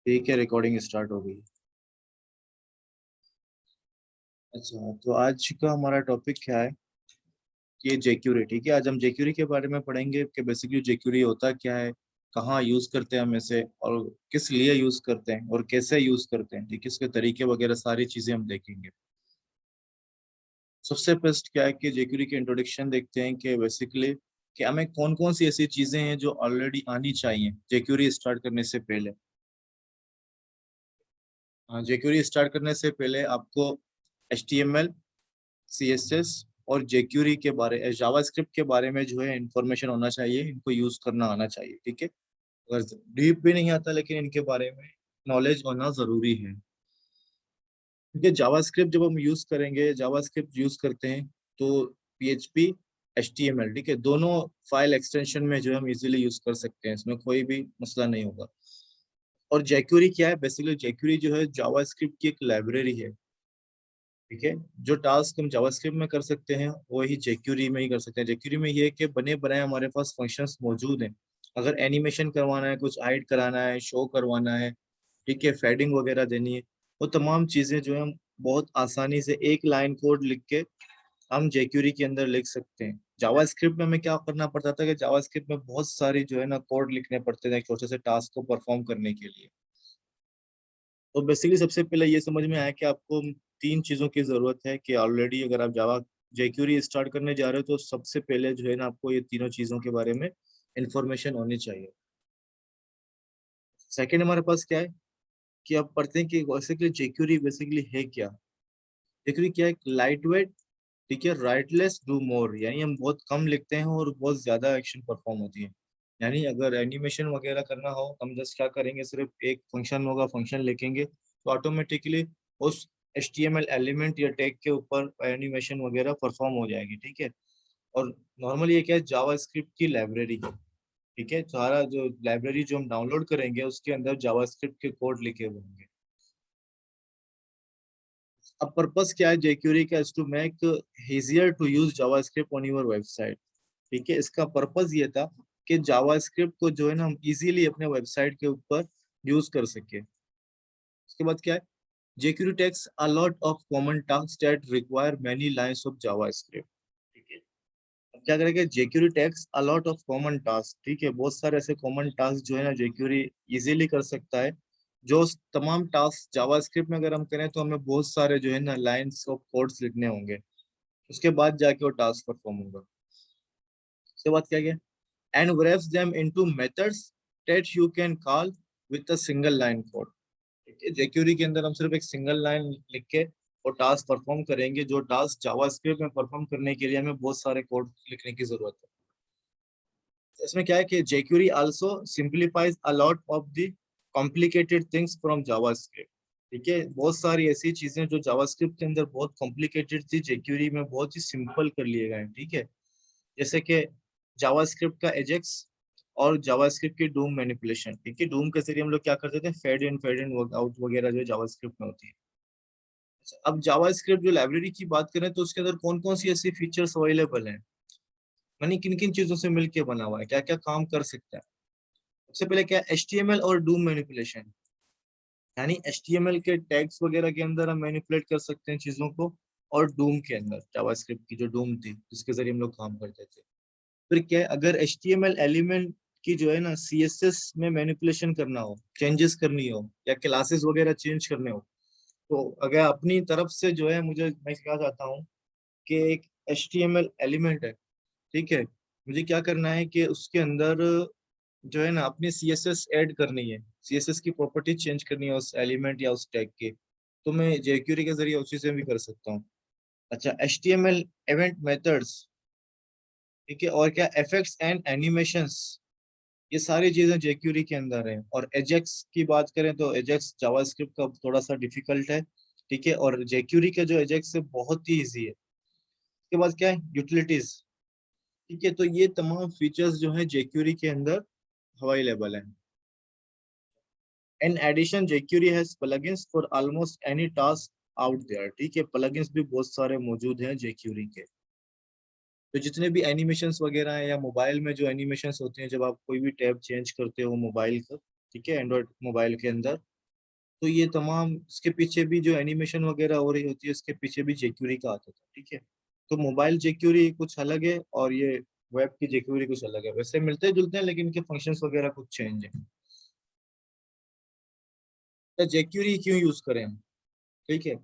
ठीक है, recording start हो गई। अच्छा, तो आज का हमारा टॉपिक क्या है? ये जेक्यूरी। ठीक है, आज हम जेक्यूरी के बारे में पढ़ेंगे कि बेसिकली जेक्यूरी होता क्या है, कहाँ यूज करते हैं हम इसे, और किस लिए यूज करते हैं और कैसे यूज करते हैं। ठीक है, इसके तरीके वगैरह सारी चीजें हम देखेंगे। सबसे बेस्ट क्या है कि जेक्यूरी के इंट्रोडक्शन देखते हैं कि बेसिकली कि हमें कौन कौन सी ऐसी चीजें हैं जो ऑलरेडी आनी चाहिए जेक्यूरी स्टार्ट करने से पहले। हाँ, जेक्यूरी स्टार्ट करने से पहले आपको HTML, CSS और जेक्यूरी के बारे, जावास्क्रिप्ट के बारे में जो है इंफॉर्मेशन होना चाहिए, इनको यूज करना आना चाहिए। ठीक है, अगर डीप भी नहीं आता लेकिन इनके बारे में नॉलेज होना जरूरी है। क्योंकि जावास्क्रिप्ट जब हम यूज करेंगे, जावास्क्रिप्ट यूज करते हैं तो PHP, HTML, ठीक है, दोनों फाइल एक्सटेंशन में जो है हम इजीली यूज कर सकते हैं, इसमें कोई भी मसला नहीं होगा। और जेक्यूरी क्या है? बेसिकली जेक्यूरी जो है जावास्क्रिप्ट की एक लाइब्रेरी है। ठीक है, जो टास्क हम जावास्क्रिप्ट में कर सकते हैं वही जेक्यूरी में ही कर सकते हैं। जेक्यूरी में ये है कि बने बनाए हमारे पास फंक्शंस मौजूद हैं। अगर एनिमेशन करवाना है, कुछ हाइड कराना है, शो करवाना है, ठीक है, फेडिंग वगैरह देनी है, वो तमाम चीजें जो है हम बहुत आसानी से एक लाइन कोड लिख के हम जेक्यूरी के अंदर लिख सकते हैं। जावास्क्रिप्ट में हमें क्या करना पड़ता था कि जावास्क्रिप्ट में बहुत सारी जो है ना कोड लिखने पड़ते थे छोटे से टास्क को परफॉर्म करने के लिए। तो बेसिकली सबसे पहले ये समझ में आया कि आपको तीन चीजों की जरूरत है कि ऑलरेडी अगर आप जावा जेक्यूरी स्टार्ट करने जा रहे हो तो सबसे पहले जो है ना आपको ये तीनों चीजों के बारे में इंफॉर्मेशन होनी चाहिए। सेकंड हमारे पास क्या है कि आप पढ़ते हैं कि बेसिकली जेक्यूरी बेसिकली है क्या। जेक्यूरी क्या है? लाइट वेट, ठीक है, राइटलेस डू मोर, यानी हम बहुत कम लिखते हैं और बहुत ज्यादा एक्शन परफॉर्म होती है। यानी अगर एनिमेशन वगैरह करना हो, हम जस्ट क्या करेंगे, सिर्फ एक फंक्शन होगा, फंक्शन लिखेंगे तो ऑटोमेटिकली उस HTML एलिमेंट या टैग के ऊपर एनिमेशन वगैरह परफॉर्म हो जाएगी। ठीक है, और नॉर्मली ये क्या है, जावास्क्रिप्ट की लाइब्रेरी है। ठीक है, सारा जो लाइब्रेरी जो हम डाउनलोड करेंगे उसके अंदर जावास्क्रिप्ट के कोड लिखे हुए होंगे। अब पर्पस क्या है जेक्यूरी का? Is to make easier to use JavaScript on your website. ठीक है, इसका पर्पस ये था कि जावास्क्रिप्ट को जो है ना हम इजीली अपने वेबसाइट के ऊपर यूज कर सके। उसके बाद क्या है, jQuery takes a lot of common tasks that require many lines of JavaScript। ठीक है, अब क्या करेंगे, jQuery takes a lot of common tasks। ठीक है, बहुत सारे ऐसे कॉमन टास्क जो है ना jQuery इजीली कर सकता है। जो तमाम टास्क जावास्क्रिप्ट में अगर हम करें तो हमें बहुत सारे जो है ना लाइंस ऑफ कोड्स लिखने होंगे, उसके बाद जाके वो टास्क परफॉर्म होगा। उसके बाद क्या किया, and wraps them into methods that you can call with a single line code। ठीक है, jQuery के अंदर हम सिर्फ एक सिंगल लाइन लिख के वो टास्क परफॉर्म करेंगे, जो टास्क जावास्क्रिप्ट में परफॉर्म करने के लिए हमें बहुत सारे कोड लिखने की जरूरत है। इसमें क्या है कि jQuery also simplifies a lot of the complicated things from JavaScript। ठीक है, बहुत सारी ऐसी चीजें जो जावास्क्रिप्ट के अंदर बहुत कॉम्प्लिकेटेड थी jQuery में बहुत ही सिंपल कर लिए गए हैं। ठीक है, जैसे कि जावास्क्रिप्ट का एजेक्स और जावास्क्रिप्ट की डूम मैनिपुलेशन। ठीक है, डूम के जरिए हम लोग क्या करते थे, फेड इन आउट वगैरह जो जावास्क्रिप्ट में होती है। अच्छा, अब जावास्क्रिप्ट जो लाइब्रेरी की बात करें तो उसके अंदर कौन कौन सी ऐसी फीचर्स अवेलेबल हैं, यानी किन किन चीजों से मिलके बना हुआ है, क्या क्या काम कर सकता है। सबसे पहले क्या, HTML और डूम मैनिपुलेशन, यानी HTML के टैग्स वगैरह के अंदर हम मैनिपुलेट कर सकते हैं चीजों को, और डूम के अंदर जावास्क्रिप्ट की जो डूम थी जिसके जरिए हम लोग काम करते थे। फिर क्या है, अगर HTML एलिमेंट की जो है ना CSS में मैनिपुलेशन करना हो, चेंजेस करनी हो या क्लासेस वगैरह चेंज करने हो, तो अगर अपनी तरफ से जो है मुझे, मैं क्या चाहता हूँ कि एक HTML एलिमेंट है, ठीक है, मुझे क्या करना है कि उसके अंदर जो है ना अपनी CSS ऐड करनी है, CSS की प्रॉपर्टी चेंज करनी है उस एलिमेंट या उस टैग की, तो मैं jQuery के जरिए उसी से भी कर सकता हूँ। अच्छा, HTML इवेंट मेथड्स, ठीक है, और क्या, इफेक्ट्स एंड एनिमेशंस, ये सारी चीजें jQuery के अंदर है। और एजेक्स की बात करें तो एजेक्स जावास्क्रिप्ट का थोड़ा सा डिफिकल्ट है। ठीक है, और jQuery का जो एजेक्स है बहुत ही इजी है। उसके बाद क्या है, यूटिलिटीज। ठीक है, तो ये तमाम फीचर्स जो है jQuery के अंदर अवेलेबल है। In addition jQuery has plugins for almost any task out there. ठीक है, प्लगइन्स भी बहुत सारे मौजूद हैं jQuery के। तो जितने भी एनिमेशंस वगैरह हैं या मोबाइल में जो एनिमेशंस होते हैं, जब आप कोई भी टैब चेंज करते हो मोबाइल का, ठीक है, एंड्रॉइड मोबाइल के अंदर, तो ये तमाम इसके पीछे भी जो एनिमेशन वगैरह हो रही होती है इसके पीछे भी जेक्यूरी का आता था, ठीक है। तो मोबाइल जेक्यूरी कुछ अलग है और ये वेब की जेक्यूरी कुछ अलग है, वैसे मिलते जुलते हैं लेकिन इनके फंक्शंस वगैरह कुछ चेंज है। तो जेक्यूरी क्यों यूज करें हम, ठीक है,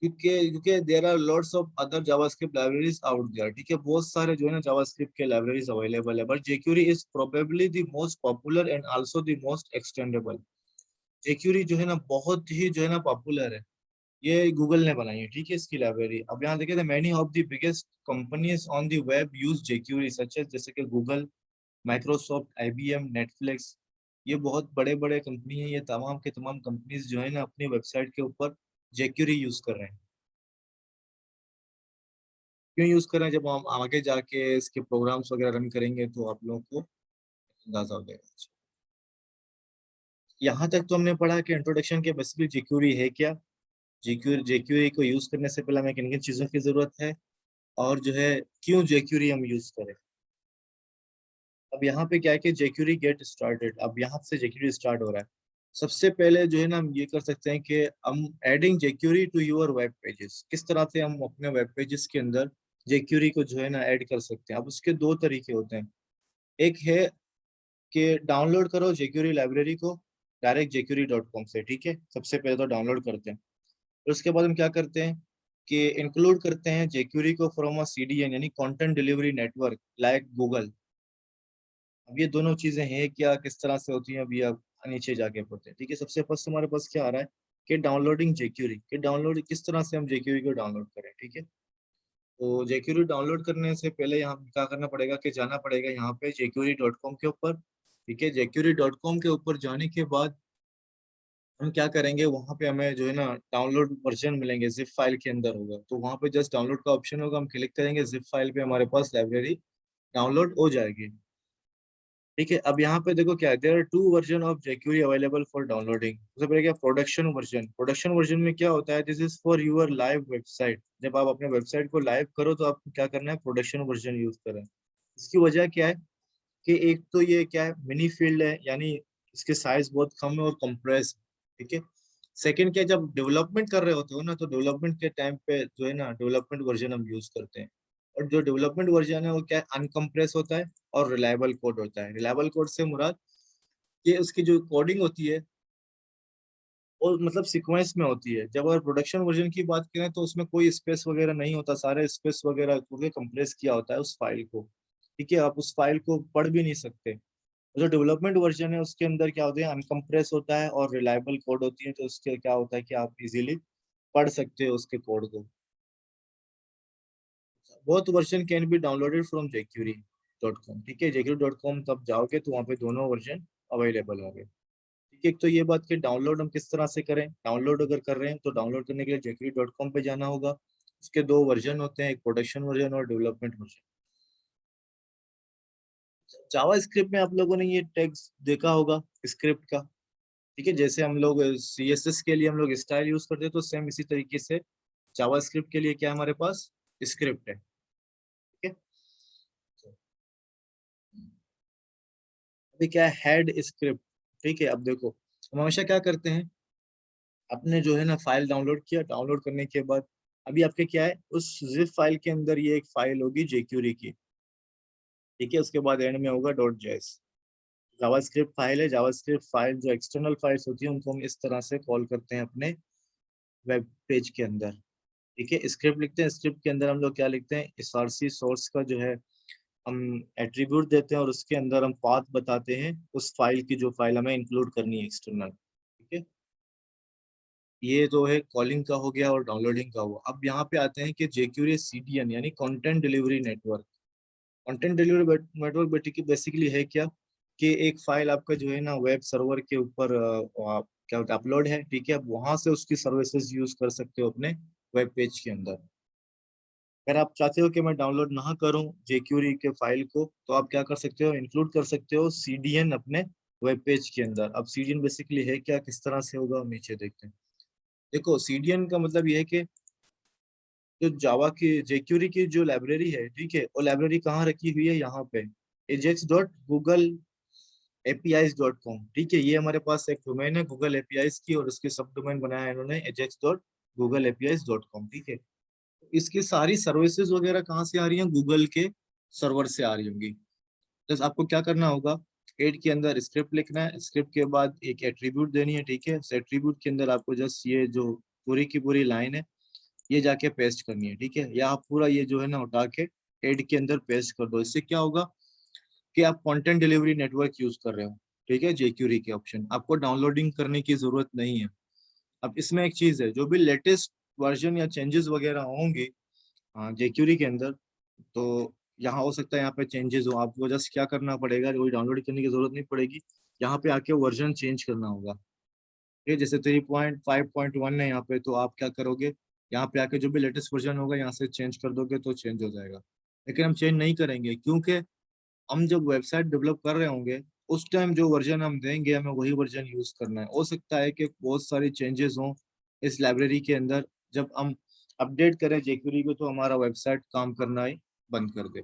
क्योंकि क्योंकि there are lots of other JavaScript libraries out there, ठीक है, बहुत सारे जो है ना जावास्क्रिप्ट के लाइब्रेरीज अवेलेबल है, but jQuery is probably the most popular and also the most extendable. JQuery जो है ना बहुत ही जो है ना पॉपुलर है, ये गूगल ने बनाई है, ठीक है, इसकी लाइब्रेरी। अब यहाँ देखिए many of the biggest companies on the web use jQuery such as, जैसे कि गूगल, माइक्रोसॉफ्ट, आईबीएम, नेटफ्लिक्स, ये बहुत बड़े बड़े कंपनी है, ये तमाम के तमाम कंपनीज जो है ना अपनी वेबसाइट के ऊपर जेक्यूरी यूज कर रहे हैं। क्यों यूज कर रहे हैं, जब हम आगे जाके इसके प्रोग्राम्स वगैरह रन करेंगे तो आप लोगों को अंदाजा हो जाएगा। यहाँ तक तो हमने पढ़ा कि इंट्रोडक्शन के बेसिकली जेक्यूरी है क्या, जेक्यूरी जेक्यूरी को यूज करने से पहले हमें किन किन चीजों की जरूरत है, और जो है क्यों जेक्यूरी हम यूज करें। अब यहाँ पे क्या है कि जेक्यूरी गेट स्टार्टेड, अब यहाँ से जेक्यूरी स्टार्ट हो रहा है। सबसे पहले जो है ना हम ये कर सकते हैं कि हम adding jQuery to your web pages, किस तरह से हम अपने वेब पेजेस के अंदर जेक्यूरी को जो है ना ऐड कर सकते हैं। अब उसके दो तरीके होते हैं, एक है कि डाउनलोड करो जेक्यूरी लाइब्रेरी को डायरेक्ट jQuery.com से, ठीक है, सबसे पहले तो डाउनलोड करते हैं। फिर उसके बाद हम क्या करते हैं कि इंक्लूड करते हैं jQuery को फ्रॉम अ CDN यानी content delivery network like Google. अब ये दोनों चीजें हैं क्या, किस तरह से होती हैं, अभी आप नीचे जाके पढ़ते हैं, ठीक है। सबसे फर्स्ट हमारे पास क्या आ रहा है कि डाउनलोडिंग jQuery, कि डाउनलोड किस तरह से हम jQuery को डाउनलोड करें, ठीक है। तो jQuery डाउनलोड करने से पहले यहाँ क्या करना पड़ेगा कि जाना पड़ेगा यहाँ पे jQuery.com के ऊपर, ठीक है। jQuery.com के ऊपर जाने के बाद हम क्या करेंगे, वहां पे हमें जो है ना डाउनलोड वर्जन मिलेंगे, जिप फाइल के अंदर होगा, तो वहां पे जस्ट डाउनलोड का ऑप्शन होगा, हम क्लिक करेंगे, जिप फाइल पे हमारे पास लाइब्रेरी डाउनलोड हो जाएगी, ठीक है। अब यहाँ पे देखो क्या है, there are two version of jQuery available for downloading. सबसे पहले क्या, प्रोडक्शन वर्जन। प्रोडक्शन वर्जन में क्या होता है, this is for your live website, जब आप अपने वेबसाइट को लाइव करो तो आपको क्या करना है, प्रोडक्शन वर्जन यूज करें। इसकी वजह क्या है कि एक तो ये क्या है, मिनी फील्ड है, यानी इसके साइज बहुत कम है और कंप्रेस, ठीक है। सेकंड क्या है, जब डेवलपमेंट कर रहे होते हो ना तो डेवलपमेंट के टाइम पे जो है ना डेवलपमेंट वर्जन हम यूज करते हैं, और जो डेवलपमेंट वर्जन है वो क्या है, अनकम्प्रेस होता है और रिलायबल कोड होता है। रिलायबल कोड से मुराद ये उसकी जो कोडिंग होती है वो मतलब सीक्वेंस में होती है। जब अगर प्रोडक्शन वर्जन की बात करें तो उसमें कोई स्पेस वगैरह नहीं होता, सारे स्पेस वगैरह पूरे कंप्रेस किया होता है उस फाइल को, ठीक है, आप उस फाइल को पढ़ भी नहीं सकते। जो डेवलपमेंट वर्जन है उसके अंदर क्या होता है, अनकम्प्रेस होता है और रिलायबल कोड होती है, तो उसके क्या होता है कि आप इजीली पढ़ सकते हो उसके कोड को। Both version can be downloaded from jQuery.com, ठीक है। jQuery.com तब जाओगे तो वहाँ पे दोनों वर्जन अवेलेबल होंगे, ठीक है। एक तो ये बात कि डाउनलोड हम किस तरह से करें, डाउनलोड अगर कर रहे हैं तो डाउनलोड करने के लिए jQuery.com पे जाना होगा। उसके दो वर्जन होते हैं, एक प्रोडक्शन वर्जन और डेवलपमेंट वर्जन। जावा स्क्रिप्ट में आप लोगों ने ये टैग्स देखा होगा स्क्रिप्ट का, ठीक है, जैसे हम लोग CSS के लिए हम लोग स्टाइल यूज करते हैं, तो सेम इसी तरीके से जावा स्क्रिप्ट के लिए क्या है, हमारे पास स्क्रिप्ट है, ठीक है। अभी क्या है, हेड स्क्रिप्ट, ठीक है। अब देखो हम हमेशा क्या करते हैं, आपने जो है ना फाइल डाउनलोड किया, डाउनलोड करने के बाद अभी आपके क्या है, उस जिप फाइल के अंदर ये एक फाइल होगी jQuery की, ठीक है। उसके बाद एंड में होगा .js। जावास्क्रिप्ट फाइल है, जावास्क्रिप्ट फाइल जो एक्सटर्नल फाइल्स होती है उनको हम इस तरह से कॉल करते हैं अपने वेब पेज के अंदर, ठीक है। स्क्रिप्ट लिखते हैं, स्क्रिप्ट के अंदर हम लोग क्या लिखते हैं, src सोर्स का जो है हम एट्रीब्यूट देते हैं और उसके अंदर हम पाथ बताते हैं उस फाइल की जो फाइल हमें इंक्लूड करनी है एक्सटर्नल, ठीक है। ये जो है कॉलिंग का हो गया और डाउनलोडिंग का हुआ। अब यहाँ पे आते हैं कि jQuery CDN यानी content delivery network. Content delivery network basically है क्या कि एक फाइल आपका जो है ना वेब सर्वर के ऊपर क्या होता है, अपलोड है, ठीक है। अब वहां से उसकी सर्विसेज यूज कर सकते हो अपने वेब पेज के अंदर। अगर आप चाहते हो कि मैं डाउनलोड ना करूं jQuery के फाइल को, तो आप क्या कर सकते हो, इंक्लूड कर सकते हो CDN अपने वेब पेज के अंदर। अब CDN बेसिकली है क्या, किस तरह से होगा, हम नीचे देखते हैं। देखो CDN का मतलब ये है कि जो जावा की jQuery की जो लाइब्रेरी है, ठीक है, वो लाइब्रेरी कहाँ रखी हुई है, यहाँ पे ajax.google apis.com, ठीक है। ये हमारे पास एक डोमेन है गूगल एपीआईज की, और उसके सब डोमेन बनाया है इन्होंने ajax.googleapis.com, ठीक है। इसकी सारी सर्विसेज वगैरह कहाँ से आ रही हैं? गूगल के सर्वर से आ रही होंगी। तो आपको क्या करना होगा, एड के अंदर स्क्रिप्ट लिखना है, स्क्रिप्ट के बाद एक एट्रीब्यूट देनी है, ठीक है। एट्रीब्यूट के अंदर आपको जस्ट ये जो पूरी की पूरी लाइन है ये जाके पेस्ट करनी है, ठीक है। या आप पूरा ये जो है ना उठा के एड के अंदर पेस्ट कर दो। इससे क्या होगा कि आप कंटेंट डिलीवरी नेटवर्क यूज कर रहे हो, ठीक है। जेक्यूरी के ऑप्शन आपको डाउनलोडिंग करने की जरूरत नहीं है। अब इसमें एक चीज है, जो भी लेटेस्ट वर्जन या चेंजेस वगैरह होंगे जेक्यूरी के अंदर, तो यहाँ हो सकता है यहाँ पे चेंजेस हो, आपको जस्ट क्या करना पड़ेगा, कोई डाउनलोड करने की जरूरत नहीं पड़ेगी, यहाँ पे आके वर्जन चेंज करना होगा। ठीक है, जैसे 3.5.1 है यहाँ पे, तो आप क्या करोगे, यहाँ पे आके जो भी लेटेस्ट वर्जन होगा यहाँ से चेंज कर दोगे तो चेंज हो जाएगा। लेकिन हम चेंज नहीं करेंगे, क्योंकि हम जब वेबसाइट डेवलप कर रहे होंगे उस टाइम जो वर्जन हम देंगे हमें वही वर्जन यूज करना है। हो सकता है कि बहुत सारी चेंजेस हों इस लाइब्रेरी के अंदर, जब हम अपडेट करें जेक्यूरी को तो हमारा वेबसाइट काम करना ही बंद कर दे।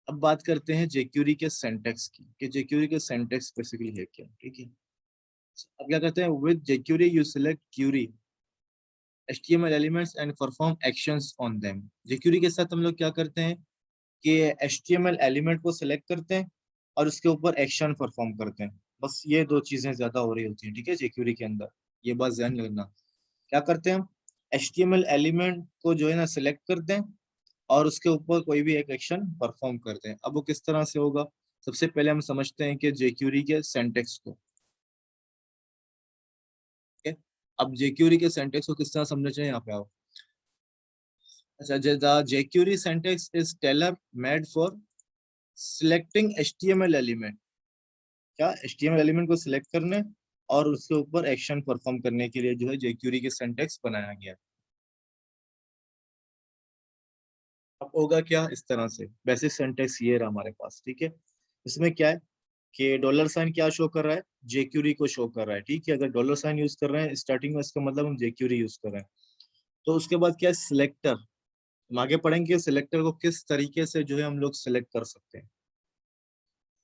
अब बात करते हैं जेक्यूरी के सिंटैक्स की, कि जेक्यूरी के सिंटैक्स बेसिकली है क्या, ठीक है। अब क्या करते हैं, with jQuery you select query HTML elements and perform actions on them. JQuery के साथ हम लोग क्या करते हैं कि HTML एलिमेंट को सिलेक्ट करते हैं और उसके ऊपर एक्शन परफॉर्म करते हैं। बस ये दो चीजें ज्यादा हो रही होती हैं, ठीक है, जेक्यूरी के अंदर। ये बात ध्यान रखना। क्या करते हैं हम, HTML एलिमेंट को जो है ना सिलेक्ट करते हैं और उसके ऊपर कोई भी एक एक्शन परफॉर्म करते हैं। अब वो किस तरह से होगा, सबसे पहले हम समझते हैं कि जेक्यूरी के सिंटैक्स को, ठीक है। अब जेक्यूरी के सिंटैक्स को किस तरह समझना चाहिए, यहाँ पे आओ। अच्छा, the jQuery syntax is tailor made for selecting HTML element. क्या HTML एलिमेंट को सिलेक्ट करने और उसके ऊपर एक्शन परफॉर्म करने के लिए जो है jQuery के सिंटैक्स बनाया गया। अब होगा क्या, इस तरह से बेसिक सिंटैक्स ये रहा हमारे पास, ठीक है। इसमें क्या है कि डॉलर साइन क्या शो कर रहा है, jQuery को शो कर रहा है, ठीक है। अगर डॉलर साइन यूज कर रहे हैं स्टार्टिंग में, इसका मतलब हम jQuery यूज कर रहे हैं। तो उसके बाद क्या है, सिलेक्टर। हम आगे पढ़ेंगे सिलेक्टर को किस तरीके से जो है हम लोग सिलेक्ट कर सकते हैं।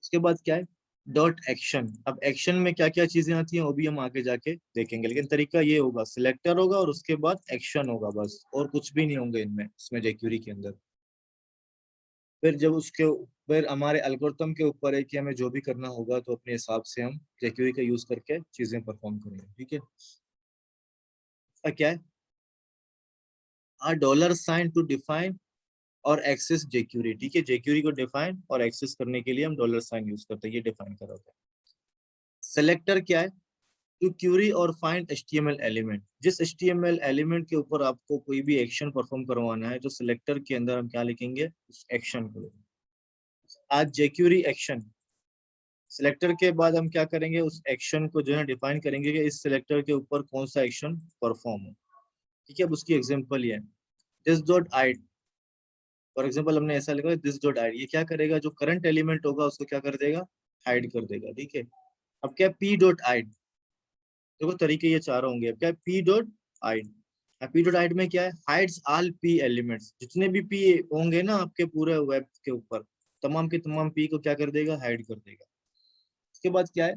उसके बाद क्या है, डॉट एक्शन। अब एक्शन में क्या क्या चीजें आती हैं वो भी हम आगे जाके देखेंगे, लेकिन तरीका ये होगा, सिलेक्टर होगा और उसके बाद एक्शन होगा, बस और कुछ भी नहीं होंगे इनमें, इसमें जेक्यूरी के अंदर। फिर जब उसके फिर हमारे एल्गोरिथम के ऊपर है कि हमें जो भी करना होगा तो अपने हिसाब से हम जेक्यूरी का यूज करके चीजें परफॉर्म करेंगे, ठीक है। क्या है, आ डॉलर साइन टू डिफाइन और एक्सेस जेक्यूरी, ठीक है। जेक्यूरी को डिफाइन और एक्सेस करने के लिए हम डॉलर साइन यूज करते हैं, ये डिफाइन करा होता है। सेलेक्टर क्या है, टू क्यूरी और फाइंड HTML एलिमेंट। जिस HTML एलिमेंट के ऊपर आपको कोई भी एक्शन परफॉर्म करवाना है, तो सिलेक्टर के अंदर हम क्या लिखेंगे, उस एक्शन को। आज जेक्यूरी एक्शन, सिलेक्टर के बाद हम क्या करेंगे, उस एक्शन को जो है डिफाइन करेंगे कि इस सिलेक्टर के ऊपर कौन सा एक्शन परफॉर्म हो, ठीक है। अब उसकी एग्जांपल ये है, this dot id. For example हमने ऐसा लिखा है दिस डॉट आइड, ये क्या करेगा, जो करंट एलिमेंट होगा उसको क्या कर देगा, हाइड कर देगा, ठीक है। अब क्या पी डॉट आइड, देखो तरीके ये चार होंगे। अब क्या है, पी डॉट आइड। पी डॉट आइड में क्या है, हाइड्स ऑल पी एलिमेंट्स। जितने भी पी होंगे ना आपके पूरे वेब के ऊपर, तमाम के तमाम पी को क्या कर देगा, हाइड कर देगा। उसके बाद क्या है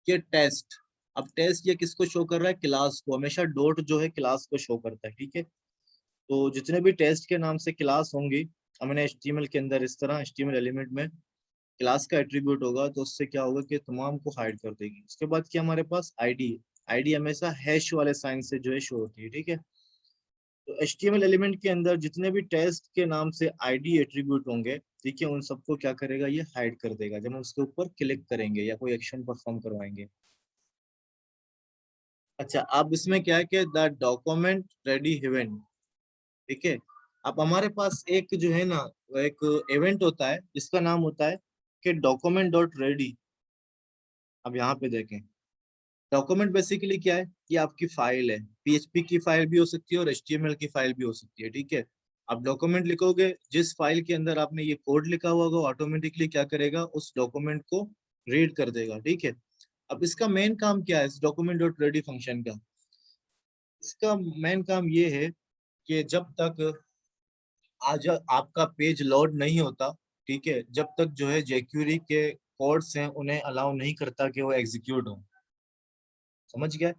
कि टेस्ट। अब टेस्ट ये किसको शो कर रहा है, क्लास को। हमेशा डॉट जो है क्लास को शो करता है, ठीक है। तो जितने भी टेस्ट के नाम से क्लास होंगी, हमने HTML के अंदर इस तरह HTML एलिमेंट में क्लास का एट्रीब्यूट होगा, तो उससे क्या होगा कि तमाम को हाइड कर देगी। उसके बाद क्या हमारे पास आईडी। आईडी हमेशा हैश वाले साइन से जो है शो होती है, ठीक है। तो HTML एलिमेंट के अंदर जितने भी टेस्ट के नाम से आईडी एट्रीब्यूट होंगे, ठीक है, उन सबको क्या करेगा, ये हाइड कर देगा जब हम उसके ऊपर क्लिक करेंगे या कोई एक्शन परफॉर्म करवाएंगे। अच्छा, अब इसमें क्या है कि द डॉक्यूमेंट रेडी इवेंट, ठीक है। अब हमारे पास एक जो है ना, वो एक इवेंट होता है जिसका नाम होता है कि डॉक्यूमेंट डॉट रेडी। अब यहाँ पे देखें, डॉक्यूमेंट बेसिकली क्या है, ये आपकी फाइल है। PHP की फाइल भी हो सकती है और HTML की फाइल भी हो सकती है, ठीक है। आप डॉक्यूमेंट लिखोगे, जिस फाइल के अंदर आपने ये कोड लिखा हुआ होगा ऑटोमेटिकली क्या करेगा, उस डॉक्यूमेंट को रीड कर देगा, ठीक है। अब इसका मेन काम क्या है, इस डॉक्यूमेंट डॉट रेडी फंक्शन का, इसका मेन काम ये है कि जब तक आज आपका पेज लोड नहीं होता, ठीक है, जब तक जो है jQuery के कोड्स हैं उन्हें अलाउ नहीं करता कि वो एग्जीक्यूट हो। समझ गया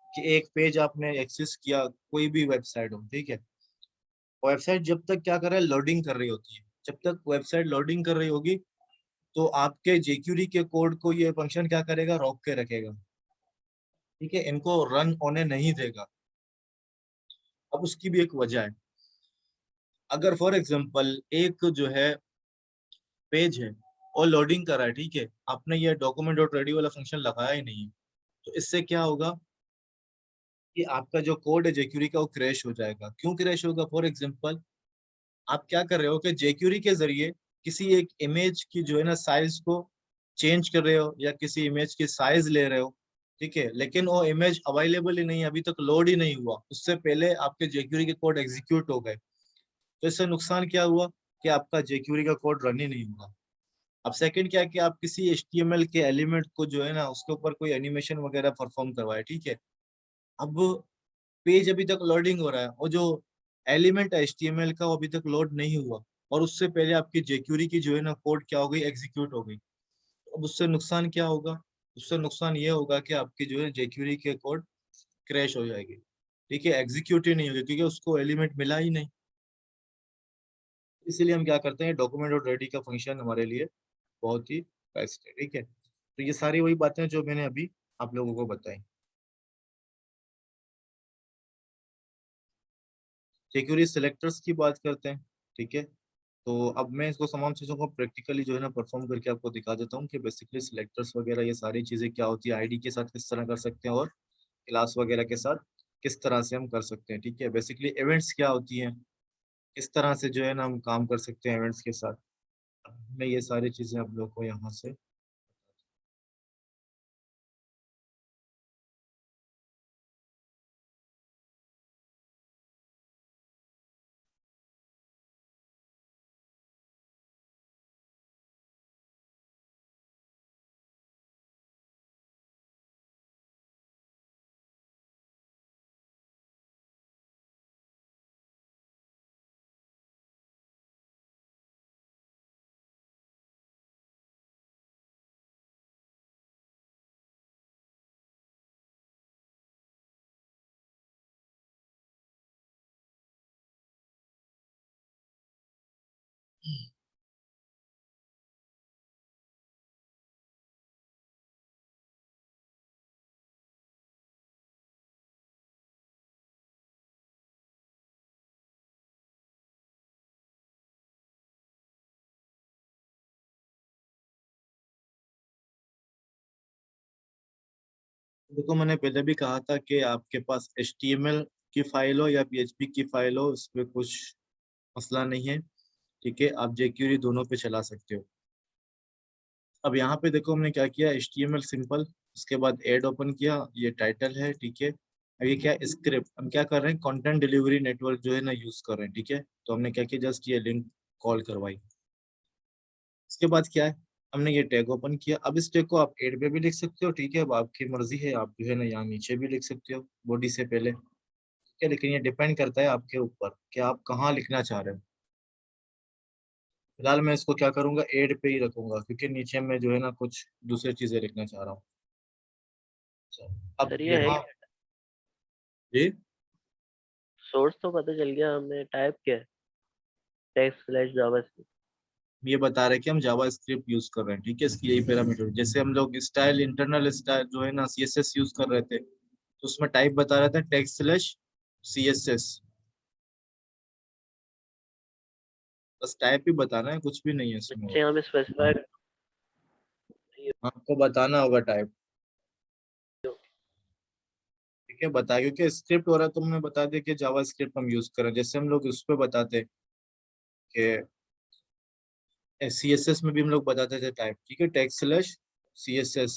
कि एक पेज आपने एक्सेस किया, कोई भी वेबसाइट हो, ठीक है, वेबसाइट जब तक क्या कर रहा है, लोडिंग कर रही होती है, जब तक वेबसाइट लोडिंग कर रही होगी तो आपके jQuery के कोड को ये फंक्शन क्या करेगा, रोक के रखेगा, ठीक है, इनको रन होने नहीं देगा। अब उसकी भी एक वजह है। अगर फॉर एग्जांपल एक जो है पेज है और लोडिंग कर रहा है, ठीक है, आपने ये डॉक्यूमेंट डॉट रेडी वाला फंक्शन लगाया ही नहीं है, तो इससे क्या होगा कि आपका जो कोड है jQuery का वो क्रैश हो जाएगा। क्यों क्रैश होगा? फॉर एग्जांपल आप क्या कर रहे हो कि jQuery के जरिए किसी एक इमेज की जो है ना साइज को चेंज कर रहे हो या किसी इमेज की साइज ले रहे हो, ठीक है, लेकिन वो इमेज अवेलेबल ही नहीं है, अभी तक लोड ही नहीं हुआ, उससे पहले आपके jQuery के कोड एग्जीक्यूट हो गए। तो इससे नुकसान क्या हुआ कि आपका jQuery का कोड रन ही नहीं हुआ। अब सेकंड क्या है कि आप किसी HTML के एलिमेंट को जो है ना उसके ऊपर कोई एनिमेशन वगैरह परफॉर्म करवाए, ठीक है, अब पेज अभी तक लोडिंग हो रहा है और जो एलिमेंट है HTML का वो अभी तक लोड नहीं हुआ, और उससे पहले आपकी jQuery की जो है ना कोड क्या हो गई, एग्जीक्यूट हो गई। अब उससे नुकसान क्या होगा? उससे नुकसान ये होगा कि आपकी जो है jQuery के कोड क्रैश हो जाएगी, ठीक है, एग्जीक्यूट ही नहीं होगी क्योंकि उसको एलिमेंट मिला ही नहीं। इसीलिए हम क्या करते हैं, डॉक्यूमेंट डॉट रेडी का फंक्शन हमारे लिए बहुत ही बेस्ट है, ठीक है। तो ये सारी वही बातें जो मैंने अभी आप लोगों को बताई। jQuery सिलेक्टर्स की बात करते हैं, ठीक है। तो अब मैं इसको तमाम चीज़ों को प्रैक्टिकली जो है ना परफॉर्म करके आपको दिखा देता हूँ कि बेसिकली सिलेक्टर्स वगैरह ये सारी चीज़ें क्या होती है, आईडी के साथ किस तरह कर सकते हैं और क्लास वगैरह के साथ किस तरह से हम कर सकते हैं, ठीक है। बेसिकली इवेंट्स क्या होती हैं, किस तरह से जो है ना हम काम कर सकते हैं इवेंट्स के साथ। मैं ये सारी चीज़ें आप लोग को यहाँ से, देखो मैंने पहले भी कहा था कि आपके पास HTML की फाइल हो या PHP की फाइल हो, उस पर कुछ मसला नहीं है, ठीक है, आप jQuery दोनों पे चला सकते हो। अब यहाँ पे देखो हमने क्या किया, HTML सिंपल, उसके बाद एड ओपन किया, ये टाइटल है, ठीक है। अब ये क्या स्क्रिप्ट, हम क्या कर रहे हैं, कंटेंट डिलीवरी नेटवर्क जो है ना यूज कर रहे हैं, ठीक है। तो हमने क्या किया, जस्ट ये लिंक कॉल करवाई। इसके बाद क्या है, हमने ये टैग ओपन किया। अब इस टैग को आप एड पे भी लिख सकते हो, ठीक है, अब आपकी मर्जी है, आप जो है ना यहाँ नीचे भी लिख सकते हो बॉडी से पहले, ठीक है, लेकिन ये डिपेंड करता है आपके ऊपर कि आप कहाँ लिखना चाह रहे हो। फिलहाल मैं इसको क्या करूंगा, एड पे ही रखूंगा क्योंकि नीचे में जो है ना कुछ दूसरी चीजें लिखना चाह रहा हूँ। अब सर ये है यहाँ, क्या? जी, सोर्स तो पता चल गया, हमें टाइप क्या है? Text slash JavaScript. ये बता रहे हैं कि हम जावा स्क्रिप्ट यूज कर रहे हैं, ठीक है, इसकी यही पैरामीटर, जैसे हम लोग स्टाइल, इंटरनल स्टाइल जो है ना CSS यूज कर रहे थे, तो उसमें टाइप बता रहा था टेक्स्ट स्लैश CSS, बस टाइप ही बताना है, कुछ भी नहीं है इसमें अच्छा, और। यहाँ पे स्पेसिफाई आपको बताना होगा टाइप, ठीक है, बता, क्योंकि स्क्रिप्ट हो रहा है तो हमने बता दिया कि जावा स्क्रिप्ट हम यूज कर रहे हैं, जैसे हम लोग उस पर बताते कि CSS में भी हम लोग बताते थे टाइप, ठीक है, टेक्स्ट स्लैश CSS।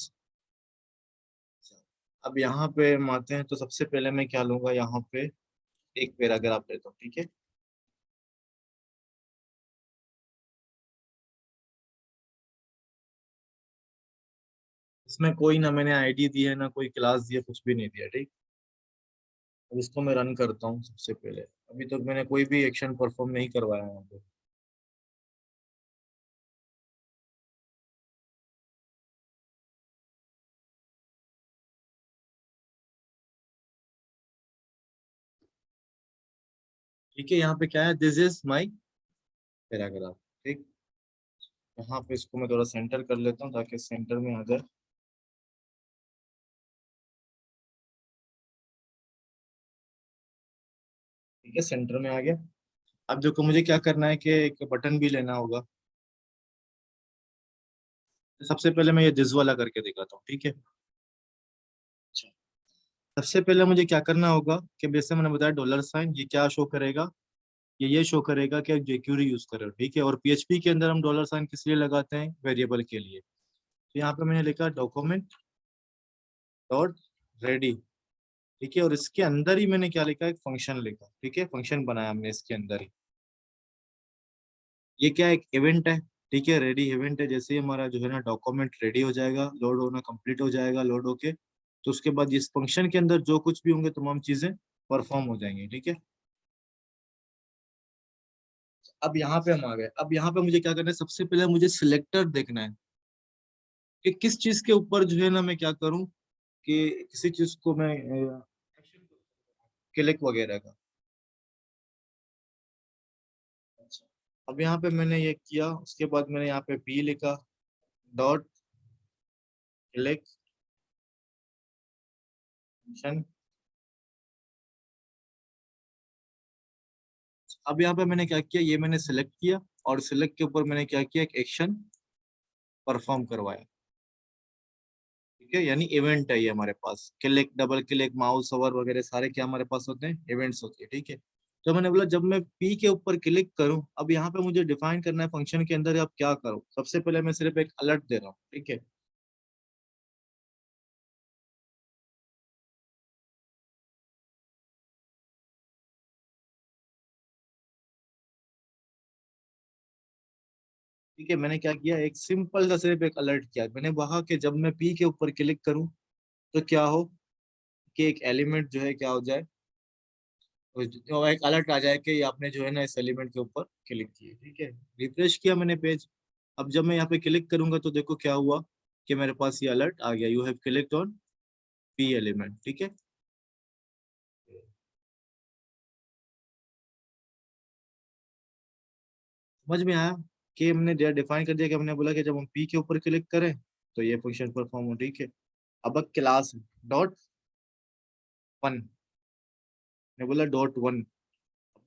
अब यहाँ पे हम आते हैं, तो सबसे पहले मैं क्या लूंगा, यहाँ पे एक पैराग्राफ लेता हूँ, ठीक है। इसमें कोई ना मैंने आईडी दी है ना कोई क्लास दिया, कुछ भी नहीं दिया, ठीक। अब इसको मैं रन करता हूँ। सबसे पहले अभी तक मैंने कोई भी एक्शन परफॉर्म नहीं करवाया यहाँ पे। ठीक है, यहाँ पे क्या है, दिस इज माई पैराग्राफ। ठीक, यहाँ पे इसको मैं थोड़ा सेंटर कर लेता हूँ ताकि सेंटर में आ जाए। ठीक है, सेंटर में आ गया। अब देखो मुझे क्या करना है कि एक बटन भी लेना होगा। सबसे पहले मैं ये दिस वाला करके दिखाता हूँ। ठीक है, अच्छा, सबसे पहले मुझे क्या करना होगा कि जैसे मैंने बताया $, ये क्या शो करेगा, ये शो करेगा कि आप jQuery यूज कर रहे हो। ठीक है, और PHP के अंदर हम $, किस लिए लगाते हैं, वेरिएबल के लिए। तो यहाँ पे मैंने लिखा डॉक्यूमेंट डॉट रेडी। ठीक है, और इसके अंदर ही मैंने क्या लिखा, एक फंक्शन लिखा। ठीक है, फंक्शन बनाया हमने इसके अंदर ही। ये क्या, एक इवेंट है। ठीक है, रेडी इवेंट है। जैसे ही हमारा जो है ना डॉक्यूमेंट रेडी हो जाएगा, लोड होना कंप्लीट हो जाएगा, लोड होके तो उसके बाद इस फंक्शन के अंदर जो कुछ भी होंगे तमाम चीजें परफॉर्म हो जाएंगी। ठीक है, अब यहाँ पे हम आ गए। अब यहाँ पे मुझे क्या करना है, सबसे पहले मुझे सिलेक्टर देखना है कि किस चीज के ऊपर जो है ना मैं क्या करूँ, कि किसी चीज को मैं क्लिक वगैरह का। अच्छा, अब यहाँ पे मैंने ये किया, उसके बाद मैंने यहाँ पे पी लिखा, डॉट क्लिक फंक्शन। अब यहाँ पे मैंने क्या किया, ये मैंने सिलेक्ट किया और सिलेक्ट के ऊपर मैंने क्या किया, एक एक्शन परफॉर्म करवाया। ठीक है, यानी इवेंट है ये हमारे पास। Click, double click, mouse over वगैरह सारे क्या हमारे पास होते हैं, इवेंट्स होते हैं। ठीक है, तो मैंने बोला जब मैं पी के ऊपर क्लिक करूं, अब यहाँ पे मुझे डिफाइन करना है फंक्शन के अंदर अब क्या करूं। सबसे पहले मैं सिर्फ एक अलर्ट दे रहा हूँ। ठीक है, ठीक है, मैंने क्या किया, एक सिंपल सा सिर्फ एक अलर्ट किया। मैंने वहां के जब मैं पी के ऊपर क्लिक करूं तो क्या हो, कि एक एलिमेंट जो है क्या हो जाए, तो एक अलर्ट आ जाए कि ये आपने जो है ना इस एलिमेंट के ऊपर क्लिक किया। ठीक है, रिफ्रेश किया मैंने पेज। अब जब मैं यहाँ पे क्लिक करूंगा तो देखो क्या हुआ, कि मेरे पास ये अलर्ट आ गया, you have clicked on P element. ठीक है, समझ में आया कि हमने डिफाइन कर दिया कि हमने बोला कि जब हम पी के ऊपर क्लिक करें तो ये फंक्शन परफॉर्म हो। ठीक है, अब क्लास डॉट वन, ने बोला .1।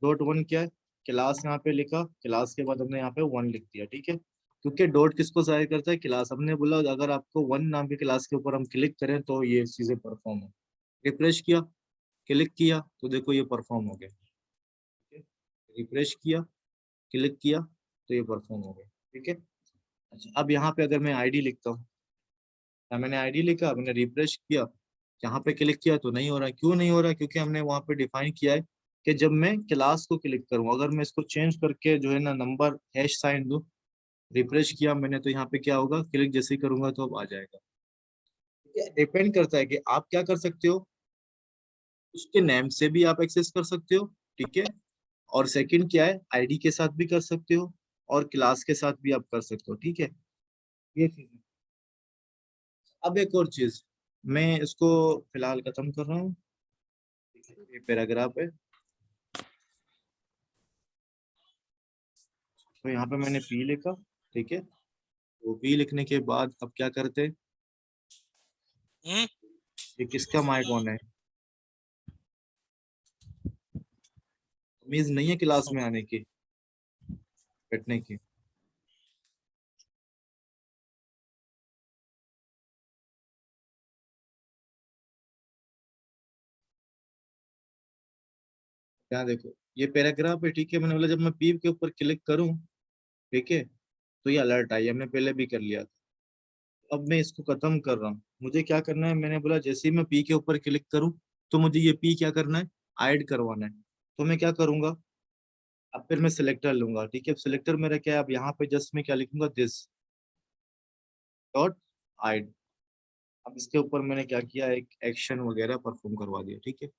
.1 क्या है, क्लास यहाँ पे लिखा, क्लास के बाद हमने यहाँ पे 1 लिख दिया। ठीक है, क्योंकि डॉट किसको जाहिर करता है, क्लास। हमने बोला अगर आपको 1 नाम की क्लास के ऊपर हम क्लिक करें तो ये चीजें परफॉर्म हो। रिफ्रेश किया, क्लिक किया तो देखो ये परफॉर्म हो गया। ठीक है, रिफ्रेश किया, क्लिक किया तो ये परफॉर्म हो गया। ठीक है, अच्छा, अब यहाँ पे अगर मैं आईडी लिखता हूँ, मैंने आईडी लिखा, मैंने रिफ्रेश किया, यहाँ पे क्लिक किया तो नहीं हो रहा। क्यों नहीं हो रहा, क्योंकि हमने वहां पे डिफाइन किया है कि जब मैं क्लास को क्लिक करूँ, अगर मैं इसको चेंज करके जो है ना नंबर हैश साइन दूं, रिफ्रेश किया मैंने तो यहाँ पे क्या होगा, क्लिक जैसे ही करूंगा तो अब आ जाएगा। डिपेंड करता है कि आप क्या कर सकते हो, उसके नेम से भी आप एक्सेस कर सकते हो। ठीक है, और सेकंड क्या है, आईडी के साथ भी कर सकते हो और क्लास के साथ भी आप कर सकते हो। ठीक है, ये चीज है। अब एक और चीज, मैं इसको फिलहाल खत्म कर रहा हूँ। ठीक है, ये पैराग्राफ है। तो यहाँ पे मैंने पी लिखा। ठीक है, तो पी लिखने के बाद अब क्या करते हैं, हम्म। ये किसका माइक ऑन है, तमीज नहीं है क्लास में आने की, बैठने की। क्या देखो, ये पैराग्राफ है। ठीक है, मैंने बोला जब मैं पी के ऊपर क्लिक करूं, ठीक है, तो ये अलर्ट आई, हमने पहले भी कर लिया था। अब मैं इसको खत्म कर रहा हूँ। मुझे क्या करना है, मैंने बोला जैसे ही मैं पी के ऊपर क्लिक करूं तो मुझे ये पी क्या करना है, ऐड करवाना है। तो मैं क्या करूंगा, अब फिर मैं सिलेक्टर लूंगा। ठीक है, अब सिलेक्टर मेरा क्या है, अब यहाँ पे जस्ट मैं क्या लिखूंगा, दिस डॉट ऐड। अब इसके ऊपर मैंने क्या किया, एक एक्शन वगैरह परफॉर्म करवा दिया। ठीक है,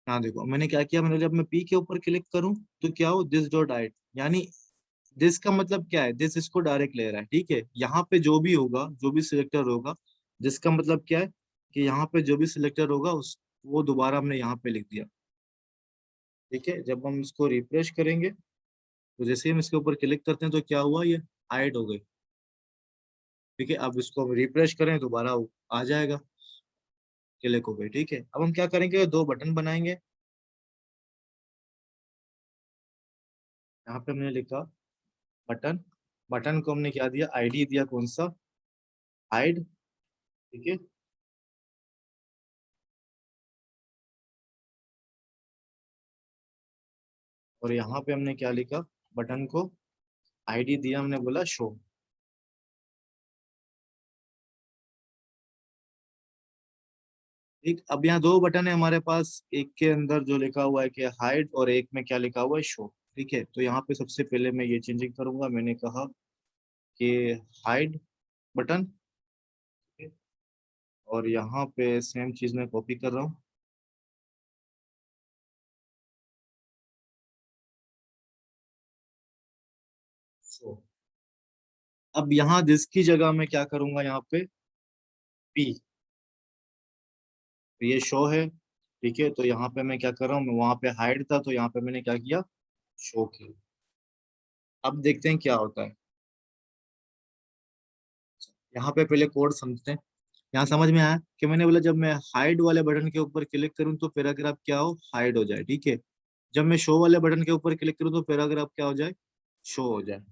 यहाँ देखो मैंने क्या किया, मैंने जब मैं पी के ऊपर क्लिक करूं तो क्या हो, दिस डॉट हाइड, यानी दिस का मतलब क्या है, दिस इसको डायरेक्ट ले रहा है, ठीक है। यहाँ पे जो भी होगा, जो भी सिलेक्टर होगा, जिसका मतलब क्या है कि यहाँ पे जो भी सिलेक्टर होगा उस वो दोबारा हमने यहाँ पे लिख दिया, ठीक है। जब हम इसको रिफ्रेश करेंगे तो जैसे ही हम इसके ऊपर क्लिक करते हैं तो क्या हुआ, ये हाइड हो गई, ठीक है। अब इसको हम रिफ्रेश करें दोबारा वो आ जाएगा, क्लिक हो गई, ठीक है। अब हम क्या करेंगे, दो बटन बनाएंगे। यहाँ पे हमने लिखा बटन, बटन को हमने क्या दिया, आईडी दिया, कौन सा, हाइड, ठीक है। और यहाँ पे हमने क्या लिखा, बटन को आईडी दिया, हमने बोला शो। ठीक, अब यहाँ दो बटन है हमारे पास, एक के अंदर जो लिखा हुआ है कि हाइड, और एक में क्या लिखा हुआ है, शो, ठीक है। तो यहाँ पे सबसे पहले मैं ये चेंजिंग करूंगा, मैंने कहा कि हाइड बटन, और यहाँ पे सेम चीज मैं कॉपी कर रहा हूँ, शो। अब यहाँ जिसकी जगह मैं क्या करूंगा, यहाँ पे पी, तो ये शो है, ठीक है। तो यहाँ पे मैं क्या कर रहा हूँ, मैं वहां पे हाइड था तो यहाँ पे मैंने क्या किया, शो किया। अब देखते हैं क्या होता है। यहाँ पे पहले कोड समझते हैं। यहाँ समझ में आया कि मैंने बोला जब मैं हाइड वाले बटन के ऊपर क्लिक करूँ तो पैराग्राफ क्या हो, हाइड हो जाए, ठीक है। जब मैं शो वाले बटन के ऊपर क्लिक करूँ तो पैराग्राफ क्या हो जाए, शो हो जाए।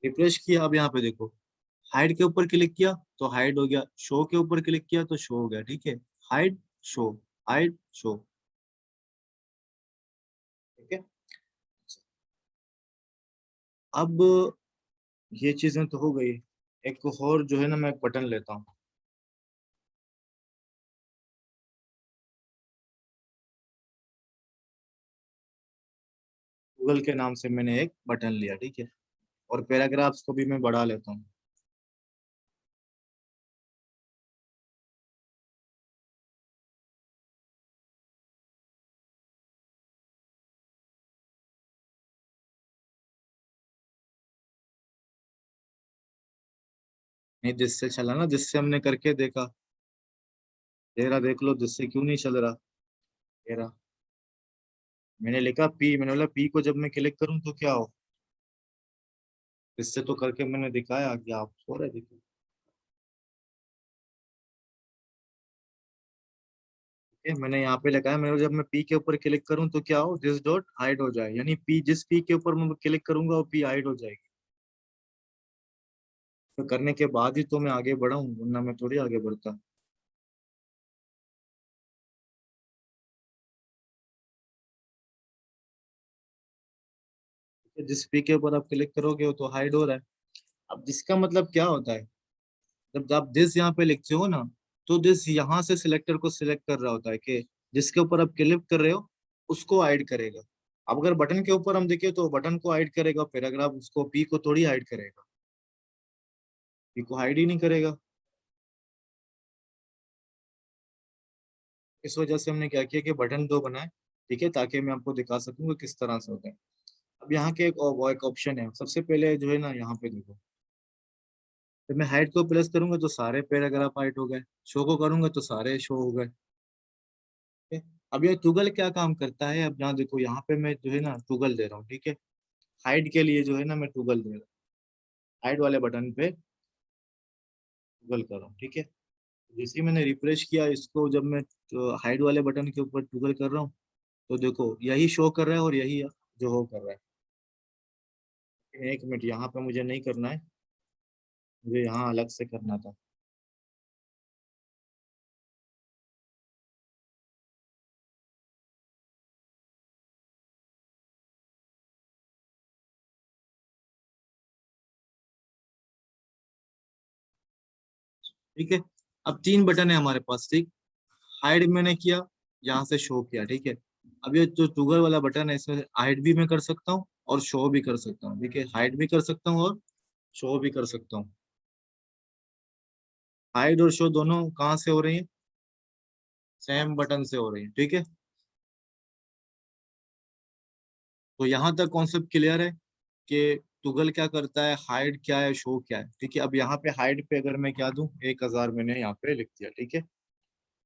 रिफ्रेश किया, अब यहाँ पे देखो, हाइड के ऊपर क्लिक किया तो हाइड हो गया, शो के ऊपर क्लिक किया तो शो हो गया, ठीक है। हाइड शो, हाइड शो, ठीक है। अब ये चीजें तो हो गई, एक और जो है ना, मैं एक बटन लेता हूँ। गूगल के नाम से मैंने एक बटन लिया, ठीक है। और पैराग्राफ्स को भी मैं बढ़ा लेता हूँ। नहीं, जिससे चला ना, जिससे हमने करके देखा, तेरा देख लो, जिससे क्यों नहीं चल रहा तेरा। मैंने लिखा पी, मैंने बोला पी को जब मैं क्लिक करूं तो क्या हो, इससे तो करके मैंने दिखाया कि आप हो रहे देखो, ठीक है। मैंने यहाँ पे लगाया, मैंने जब मैं पी के ऊपर क्लिक करूं तो क्या हो, दिस डॉट हाइड हो जाए, यानी पी, जिस पी के ऊपर मैं क्लिक करूंगा वो पी हाइड हो जाएगी। तो करने के बाद ही तो मैं आगे बढ़ा हूँ, वरना मैं थोड़ी आगे बढ़ता। जिस पी के ऊपर आप क्लिक करोगे वो तो हाइड हो रहा है। अब जिसका मतलब क्या होता है, जब आप दिस यहाँ पे लिखते हो ना, तो दिस यहाँ से सिलेक्टर को सिलेक्ट कर रहा होता है कि जिसके ऊपर आप क्लिक कर रहे हो उसको हाइड करेगा। अब अगर बटन के ऊपर हम देखें तो बटन को हाइड करेगा, पैराग्राफ उसको पी को थोड़ी हाइड करेगा, पी को हाइड ही नहीं करेगा। इस वजह से हमने क्या किया कि बटन दो बनाए, ठीक है, ताकि मैं आपको दिखा सकूंगा किस तरह से होता है। अब यहाँ के एक ऑप्शन है, सबसे पहले जो है ना, यहाँ पे देखो, जब मैं हाइट को प्रेस करूंगा तो सारे पैराग्राफ हाइट हो गए, शो को करूंगा तो सारे शो हो गए, ठीक है? अब ये टूगल क्या काम करता है, अब यहाँ देखो, यहाँ पे मैं जो है ना टूगल दे रहा हूँ, ठीक है। हाइड के लिए जो है ना मैं टूगल दे रहा हूँ, हाइड वाले बटन पे टूगल कर रहा हूँ, ठीक है। जैसे ही मैंने रिफ्रेश किया इसको, जब मैं हाइड वाले बटन के ऊपर टूगल कर रहा हूँ तो देखो यही शो कर रहा है और यही जो हो कर रहा है। एक मिनट, यहाँ पे मुझे नहीं करना है, मुझे यहाँ अलग से करना था। ठीक है, अब तीन बटन है हमारे पास, ठीक। हाइड मैंने किया, यहाँ से शो किया, ठीक है। अब ये जो टूगल वाला बटन है इसमें हाइड भी मैं कर सकता हूँ और शो भी कर सकता हूँ, ठीक है। हाइड भी कर सकता हूँ और शो भी कर सकता हूँ। हाइड और शो दोनों कहाँ से हो रही है, सेम बटन से हो रही है, ठीक है। तो यहाँ तक कॉन्सेप्ट क्लियर है कि टूगल क्या करता है, हाइड क्या है, शो क्या है, ठीक है। अब यहाँ पे हाइड पे अगर मैं क्या दूं, 1000 मैंने यहाँ पे लिख दिया, ठीक है।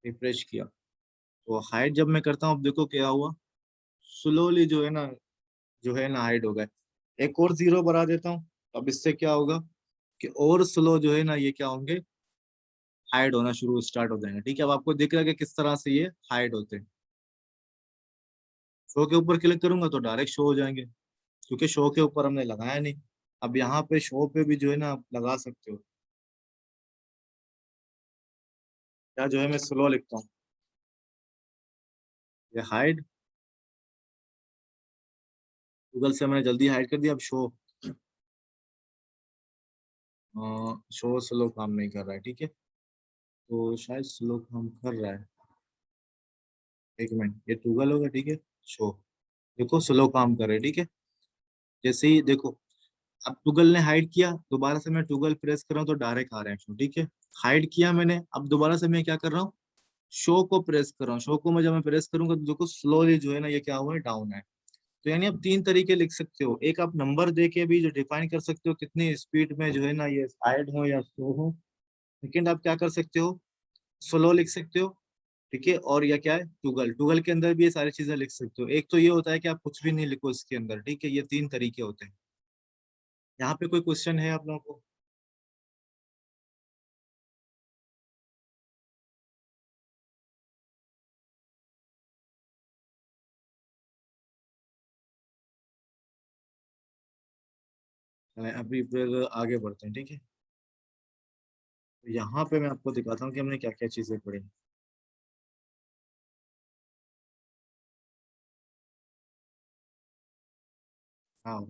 रिफ्रेश किया तो हाइड जब मैं करता हूँ, अब देखो क्या हुआ, स्लोली जो है ना हाइड हो गए। एक और 0 बढ़ा देता हूँ, अब इससे क्या होगा कि और स्लो जो है ना ये क्या होंगे, हाइड होना शुरू स्टार्ट हो जाएंगे, ठीक है। अब आपको दिख रहा है कि किस तरह से ये हाइड होते हैं। शो के ऊपर क्लिक करूंगा तो डायरेक्ट शो हो जाएंगे, क्योंकि शो के ऊपर हमने लगाया नहीं। अब यहाँ पे शो पे भी जो है ना आप लगा सकते हो, या जो है मैं स्लो लिखता हूँ, ये हाइड, गूगल से मैंने जल्दी हाइड कर दिया। अब शो, शो स्लो काम नहीं कर रहा है, ठीक है। तो शायद स्लो काम कर रहा है, एक मिनट, ये टूगल होगा, ठीक है। शो, देखो स्लो काम कर रहे है, ठीक है। जैसे ही देखो, अब टूगल ने हाइड किया, दोबारा से मैं टूगल प्रेस कर रहा हूँ तो डायरेक्ट आ रहे हैं शो, ठीक है। हाइड किया मैंने, अब दोबारा से मैं क्या कर रहा हूँ, शो को प्रेस कर रहा हूँ। शो को मैं जब मैं प्रेस करूंगा तो देखो स्लोली जो है ना ये क्या हुआ है, डाउन है। तो यानी आप 3 तरीके लिख सकते हो, एक आप नंबर दे के भी जो डिफाइन कर सकते हो कितनी स्पीड में जो है ना ये हाइड हो या स्लो हो। सेकेंड आप क्या कर सकते हो, स्लो लिख सकते हो, ठीक है। और या क्या है, टूगल, टूगल के अंदर भी ये सारी चीजें लिख सकते हो। एक तो ये होता है कि आप कुछ भी नहीं लिखो इसके अंदर, ठीक है। ये 3 तरीके होते हैं। यहाँ पे कोई क्वेश्चन है आप लोगों को? अभी फिर आगे बढ़ते हैं, ठीक है। तो यहाँ पे मैं आपको दिखाता हूँ कि हमने क्या क्या चीजें पढ़ी। हाँ,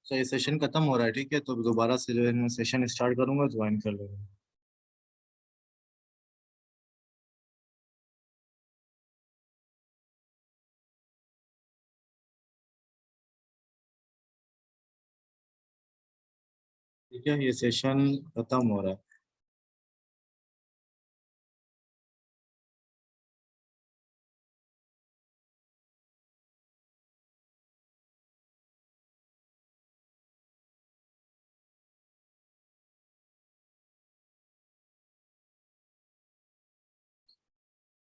तो ये सेशन खत्म हो रहा है, ठीक है। तो दोबारा से जो है मैं सेशन स्टार्ट करूंगा, ज्वाइन कर लेंगे। ठीक है, ये सेशन खत्म हो रहा है।